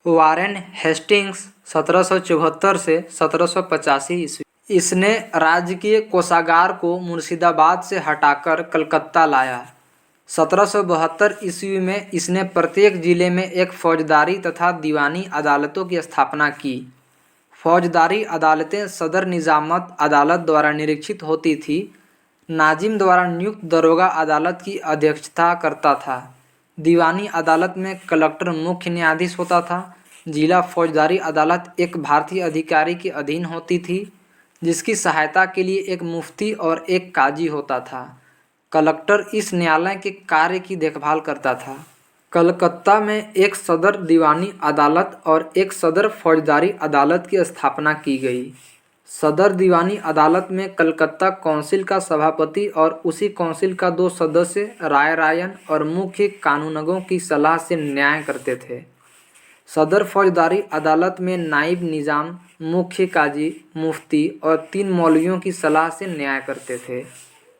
Warren Hastings 1774 से 1785 ईस्वी। इसने राजकीय कोषागार को मुर्शिदाबाद से हटाकर कलकत्ता लाया। 1772 ईस्वी में इसने प्रत्येक जिले में एक फौजदारी तथा दीवानी अदालतों की स्थापना की। फौजदारी अदालतें सदर निजामत अदालत द्वारा निरीक्षित होती थी। नाजिम द्वारा नियुक्त दरोगा अदालत की अध्यक्षता करता था। दीवानी अदालत में कलेक्टर मुख्य न्यायाधीश होता था। जिला फौजदारी अदालत एक भारतीय अधिकारी के अधीन होती थी, जिसकी सहायता के लिए एक मुफ्ती और एक काजी होता था। कलेक्टर इस न्यायालय के कार्य की देखभाल करता था। कलकत्ता में एक सदर दीवानी अदालत और एक सदर फौजदारी अदालत की स्थापना की गई। सदर दीवानी अदालत में कलकत्ता काउंसिल का सभापति और उसी काउंसिल का 2 सदस्य राय और मुख्य कानूनगों की सलाह से न्याय करते थे। सदर फौजदारी अदालत में नाइब निजाम, मुख्य काजी, मुफ्ती और 3 मौलवियों की सलाह से न्याय करते थे।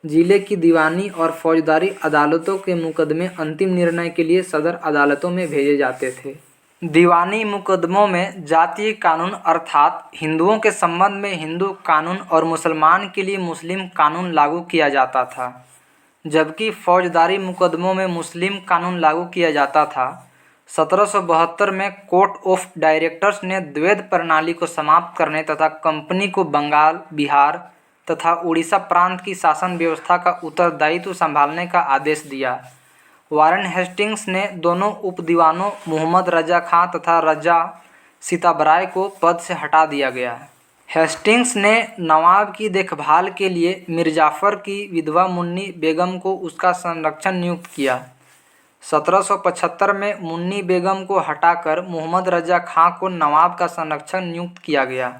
जिले की दीवानी और फौजदारी अदालतों के मुकदमे अंतिम निर्णय के लिए सदर अदालतों में भेजे जाते थे। दीवानी मुकदमों में जातीय कानून अर्थात हिंदुओं के संबंध में हिंदू कानून और मुसलमान के लिए मुस्लिम कानून लागू किया जाता था, जबकि फौजदारी मुकदमों में मुस्लिम कानून लागू किया जाता था। 1772 में कोर्ट ऑफ डायरेक्टर्स ने द्वैध प्रणाली को समाप्त करने तथा कंपनी को बंगाल, बिहार तथा उड़ीसा प्रांत की शासन व्यवस्था का उत्तरदायित्व संभालने का आदेश दिया। वारेन हेस्टिंग्स ने दोनों उपदीवानों मोहम्मद रजा खां तथा रजा सीताबराय को पद से हटा दिया गया। हेस्टिंग्स ने नवाब की देखभाल के लिए मिर्जाफर की विधवा मुन्नी बेगम को उसका संरक्षक नियुक्त किया। 1775 में मुन्नी बेगम को हटाकर मोहम्मद रजा खां को नवाब का संरक्षक नियुक्त किया गया।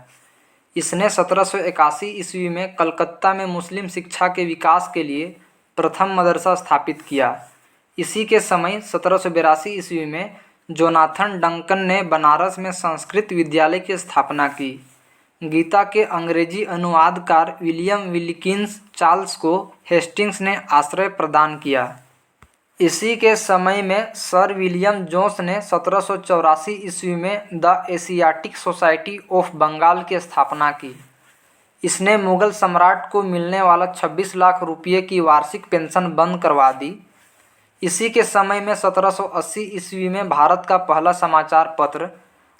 इसने 1781 ईस्वी में कलकत्ता में मुस्लिम शिक्षा के विकास के लिए प्रथम मदरसा स्थापित किया। इसी के समय 1782 ईस्वी में जोनाथन डंकन ने बनारस में संस्कृत विद्यालय की स्थापना की। गीता के अंग्रेजी अनुवादकार विलियम विल्किंस चार्ल्स को हेस्टिंग्स ने आश्रय प्रदान किया। इसी के समय में सर विलियम जोन्स ने 1784 ईस्वी में the Asiatic Society of Bengal की स्थापना की। इसने मुगल सम्राट को मिलने वाला 26 लाख रुपये की वार्षिक पेंशन बंद करवा दी। इसी के समय में 1780 ईस्वी में भारत का पहला समाचार पत्र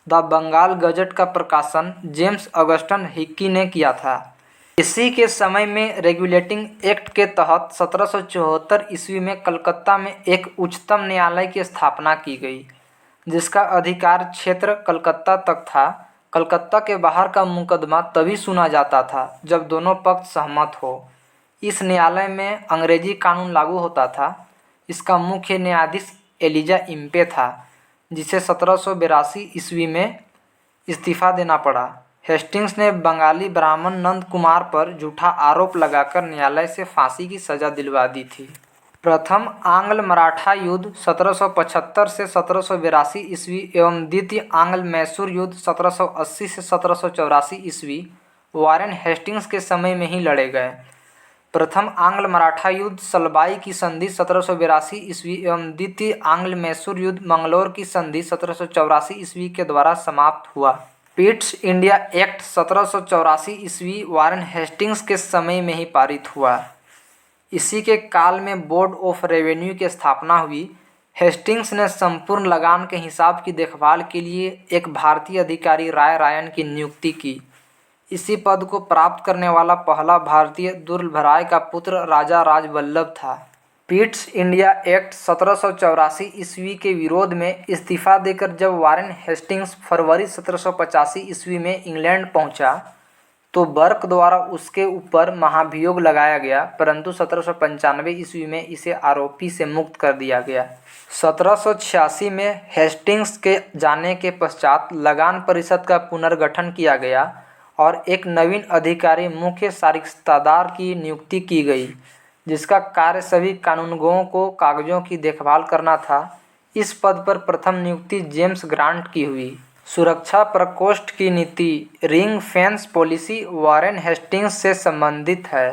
द बंगाल गजट का प्रकाशन जेम्स ऑगस्टन हिक्की ने किया था। इसी के समय में रेगुलेटिंग एक्ट के तहत 1774 ईस्वी में कलकत्ता में एक उच्चतम न्यायालय की स्थापना की गई, जिसका अधिकार क्षेत्र कलकत्ता तक था। कलकत्ता के बाहर का मुकदमा तभी सुना जाता था जब दोनों पक्ष सहमत हो। इस न्यायालय में अंग्रेजी कानून लागू होता था। इसका मुख्य न्यायाधीश एलिजा इम्पे था, जिसे 1782 ईस्वी में इस्तीफा देना पड़ा। हेस्टिंग्स ने बंगाली ब्राह्मण नंद कुमार पर झूठा आरोप लगाकर न्यायालय से फांसी की सजा दिलवा दी थी। प्रथम आंग्ल मराठा युद्ध 1775 से 1782 ईस्वी एवं द्वितीय आंग्ल मैसूर युद्ध 1780 से 1784 ईस्वी वारेन हेस्टिंग्स के समय में ही लड़े गए। प्रथम आंग्ल मराठा युद्ध सलबाई की संधि 1782 ईस्वी एवं द्वितीय आंग्ल मैसूर युद्ध मंगलौर की संधि 1784 ईस्वी के द्वारा समाप्त हुआ। पिट्स इंडिया एक्ट 1784 ईस्वी वारेन हेस्टिंग्स के समय में ही पारित हुआ। इसी के काल में बोर्ड ऑफ रेवेन्यू की स्थापना हुई। हेस्टिंग्स ने संपूर्ण लगान के हिसाब की देखभाल के लिए एक भारतीय अधिकारी राय की नियुक्ति की। इसी पद को प्राप्त करने वाला पहला भारतीय दुर्लभराय का पुत्र राजा राजवल्लभ था। पिट्स इंडिया एक्ट 1784 ईस्वी के विरोध में इस्तीफा देकर जब वारेन हेस्टिंग्स फरवरी 1785 ईस्वी में इंग्लैंड पहुंचा, तो बर्क द्वारा उसके ऊपर महाभियोग लगाया गया, परंतु 1795 ईस्वी में इसे आरोपी से मुक्त कर दिया गया। 1786 में हेस्टिंग्स के जाने के पश्चात लगान परिषद का पुनर्गठन किया गया और एक नवीन अधिकारी मुख्य सारिस्तादार की नियुक्ति की गई, जिसका कार्य सभी कानूनगों को कागजों की देखभाल करना था। इस पद पर प्रथम नियुक्ति जेम्स ग्रांट की हुई। सुरक्षा प्रकोष्ठ की नीति ring fence policy Warren Hastings से संबंधित है।